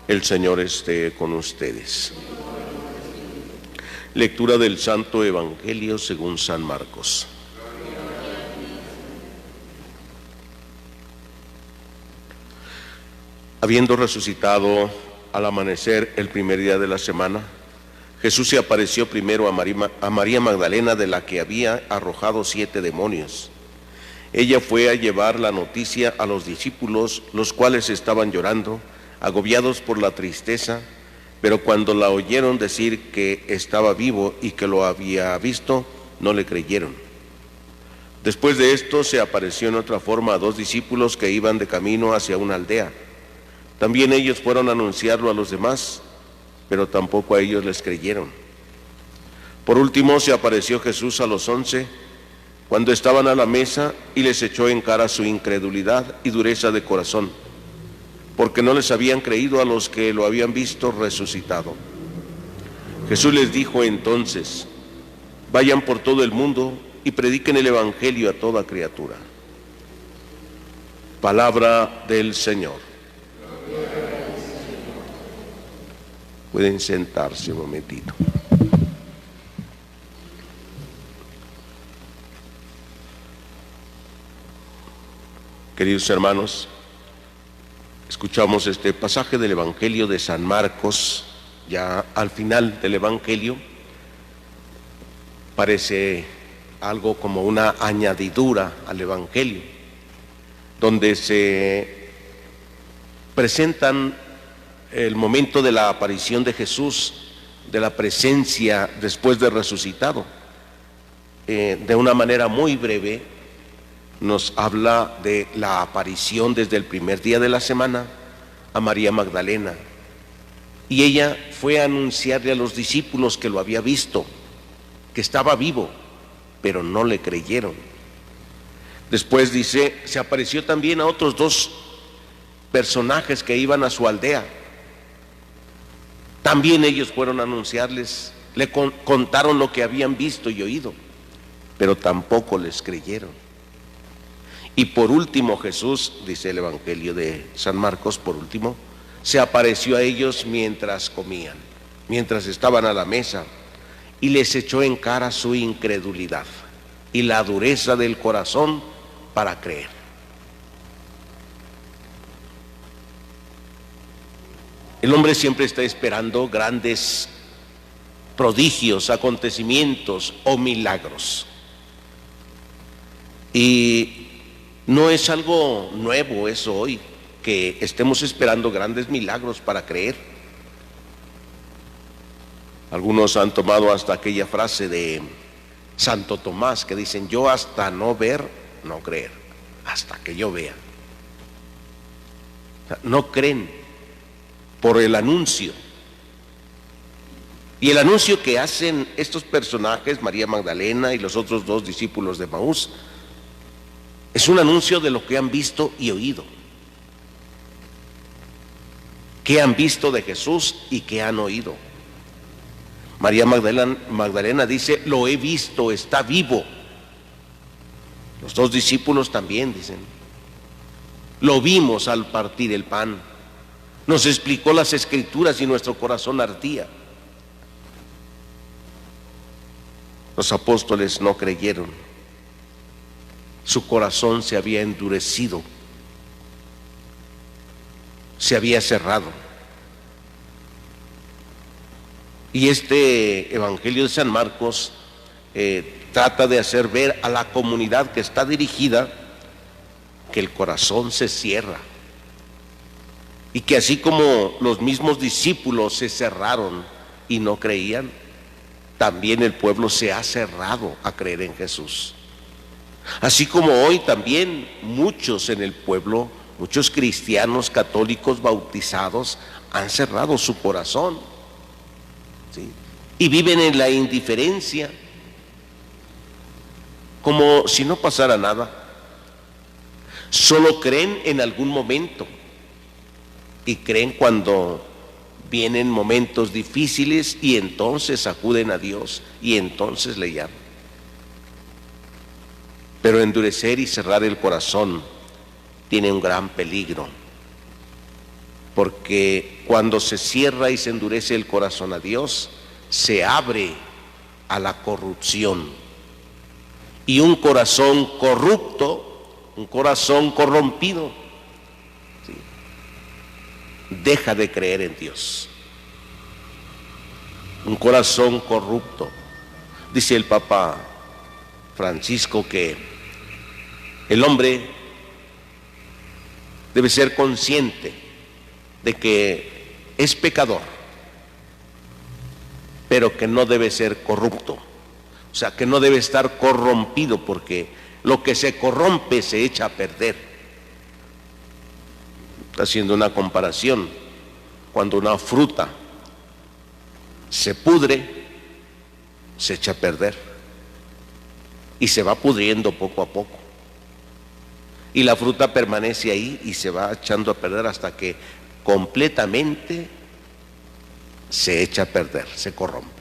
El Señor esté con ustedes. Lectura del Santo Evangelio según San Marcos. Habiendo resucitado al amanecer el primer día de la semana, Jesús se apareció primero a María Magdalena, de la que había arrojado 7 demonios. Ella fue a llevar la noticia a los discípulos, los cuales estaban llorando, agobiados por la tristeza, pero cuando la oyeron decir que estaba vivo y que lo había visto, no le creyeron. Después de esto se apareció en otra forma a 2 discípulos que iban de camino hacia una aldea. También ellos fueron a anunciarlo a los demás, pero tampoco a ellos les creyeron. Por último se apareció Jesús a los 11, cuando estaban a la mesa, y les echó en cara su incredulidad y dureza de corazón, porque no les habían creído a los que lo habían visto resucitado. Jesús les dijo entonces: vayan por todo el mundo y prediquen el Evangelio a toda criatura. Palabra del Señor. Pueden sentarse un momentito. Queridos hermanos, escuchamos este pasaje del Evangelio de San Marcos. Ya al final del Evangelio parece algo como una añadidura al Evangelio, donde se presentan el momento de la aparición de Jesús, de la presencia después de resucitado. De una manera muy breve nos habla de la aparición desde el primer día de la semana a María Magdalena, y ella fue a anunciarle a los discípulos que lo había visto, que estaba vivo, pero no le creyeron. Después dice, se apareció también a otros 2 personajes que iban a su aldea. También ellos fueron a anunciarles, le contaron lo que habían visto y oído, pero tampoco les creyeron. Y por último Jesús, dice el Evangelio de San Marcos, por último, se apareció a ellos mientras comían, mientras estaban a la mesa, y les echó en cara su incredulidad y la dureza del corazón para creer. El hombre siempre está esperando grandes prodigios, acontecimientos o milagros. Y no es algo nuevo eso hoy, que estemos esperando grandes milagros para creer. Algunos han tomado hasta aquella frase de Santo Tomás que dicen: yo hasta no ver, no creer, hasta que yo vea. O sea, no creen por el anuncio. Y el anuncio que hacen estos personajes, María Magdalena y los otros 2 discípulos de Maús, es un anuncio de lo que han visto y oído. ¿Qué han visto de Jesús y qué han oído? María Magdalena dice: lo he visto, está vivo. Los 2 discípulos también dicen: lo vimos al partir el pan. Nos explicó las Escrituras y nuestro corazón ardía. Los apóstoles no creyeron. Su corazón se había endurecido, se había cerrado. Y este Evangelio de San Marcos trata de hacer ver a la comunidad que está dirigida que el corazón se cierra, y que así como los mismos discípulos se cerraron y no creían, también el pueblo se ha cerrado a creer en Jesús. Así como hoy también muchos en el pueblo, muchos cristianos católicos bautizados, han cerrado su corazón, ¿sí? Y viven en la indiferencia, como si no pasara nada. Solo creen en algún momento, y creen cuando vienen momentos difíciles, y entonces acuden a Dios y entonces le llaman. Pero endurecer y cerrar el corazón tiene un gran peligro, porque cuando se cierra y se endurece el corazón a Dios, se abre a la corrupción. Y un corazón corrupto, un corazón corrompido, ¿sí?, deja de creer en Dios. Un corazón corrupto. Dice el Papa Francisco que el hombre debe ser consciente de que es pecador, pero que no debe ser corrupto. O sea, que no debe estar corrompido, porque lo que se corrompe se echa a perder. Haciendo una comparación, cuando una fruta se pudre, se echa a perder y se va pudriendo poco a poco. Y la fruta permanece ahí y se va echando a perder hasta que completamente se echa a perder, se corrompe.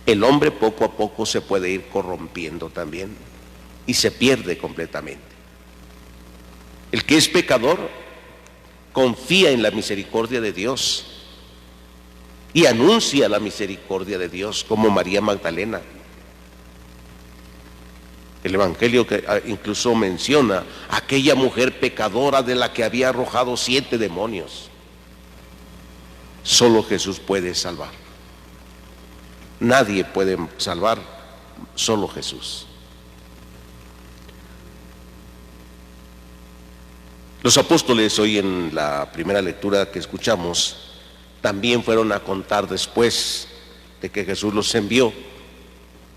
El hombre poco a poco se puede ir corrompiendo también y se pierde completamente. El que es pecador confía en la misericordia de Dios y anuncia la misericordia de Dios, como María Magdalena. El Evangelio que incluso menciona a aquella mujer pecadora de la que había arrojado 7 demonios. Solo Jesús puede salvar. Nadie puede salvar, solo Jesús. Los apóstoles, hoy en la primera lectura que escuchamos, también fueron a contar, después de que Jesús los envió,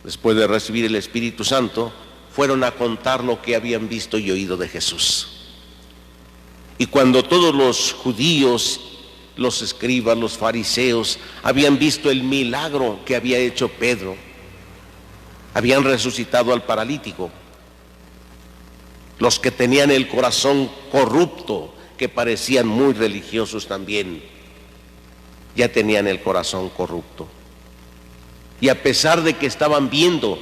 después de recibir el Espíritu Santo, fueron a contar lo que habían visto y oído de Jesús. Y cuando todos los judíos, los escribas, los fariseos, habían visto el milagro que había hecho Pedro, habían resucitado al paralítico, los que tenían el corazón corrupto, que parecían muy religiosos también, ya tenían el corazón corrupto. Y a pesar de que estaban viendo,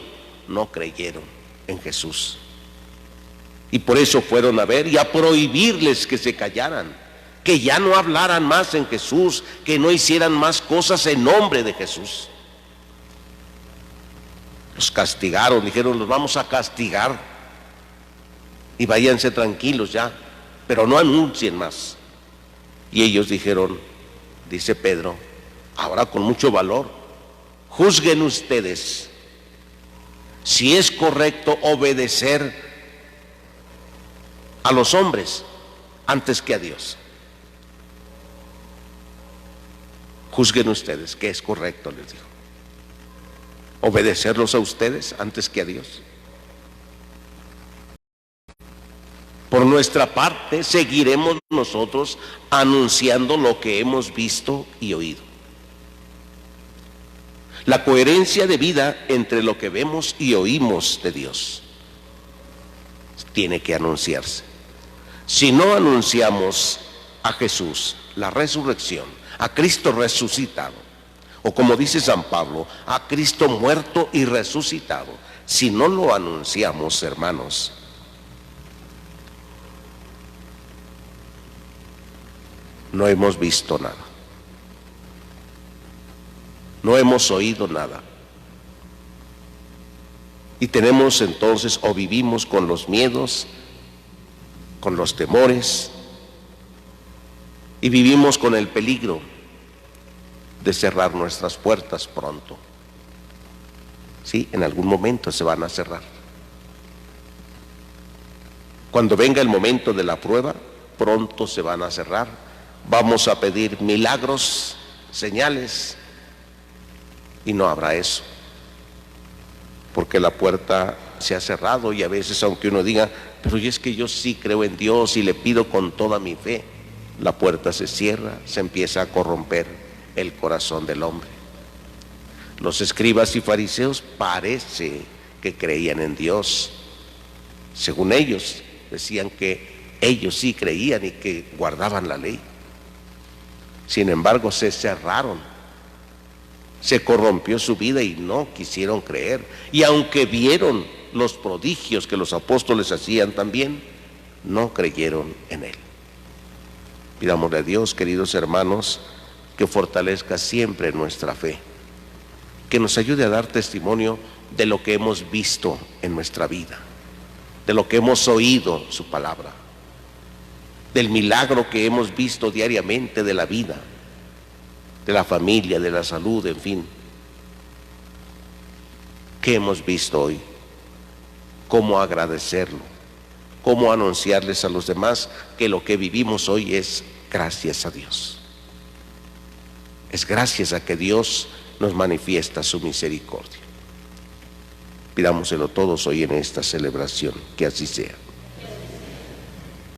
no creyeron en Jesús. Y por eso fueron a ver y a prohibirles que se callaran, que ya no hablaran más en Jesús, que no hicieran más cosas en nombre de Jesús. Los castigaron, dijeron: los vamos a castigar y váyanse tranquilos ya, pero no anuncien más. Y ellos dijeron, dice Pedro, ahora con mucho valor: juzguen ustedes si es correcto obedecer a los hombres antes que a Dios. Juzguen ustedes qué es correcto, les dijo. ¿Obedecerlos a ustedes antes que a Dios? Por nuestra parte, seguiremos nosotros anunciando lo que hemos visto y oído. La coherencia de vida entre lo que vemos y oímos de Dios tiene que anunciarse. Si no anunciamos a Jesús, la resurrección, a Cristo resucitado, o como dice San Pablo, a Cristo muerto y resucitado, si no lo anunciamos, hermanos, no hemos visto nada, no hemos oído nada. Y tenemos entonces, o vivimos con los miedos, con los temores, y vivimos con el peligro de cerrar nuestras puertas pronto. Sí, en algún momento se van a cerrar. Cuando venga el momento de la prueba, pronto se van a cerrar. Vamos a pedir milagros, señales, y no habrá eso, porque la puerta se ha cerrado. Y a veces, aunque uno diga, pero es que yo sí creo en Dios y le pido con toda mi fe, la puerta se cierra, se empieza a corromper el corazón del hombre. Los escribas y fariseos parece que creían en Dios. Según ellos, decían que ellos sí creían y que guardaban la ley. Sin embargo, se cerraron, se corrompió su vida y no quisieron creer. Y aunque vieron los prodigios que los apóstoles hacían también, no creyeron en él. Pidámosle a Dios, queridos hermanos, que fortalezca siempre nuestra fe, que nos ayude a dar testimonio de lo que hemos visto en nuestra vida, de lo que hemos oído su palabra, del milagro que hemos visto diariamente de la vida, de la familia, de la salud, en fin. ¿Qué hemos visto hoy? ¿Cómo agradecerlo? ¿Cómo anunciarles a los demás que lo que vivimos hoy es gracias a Dios? Es gracias a que Dios nos manifiesta su misericordia. Pidámoselo todos hoy en esta celebración, que así sea.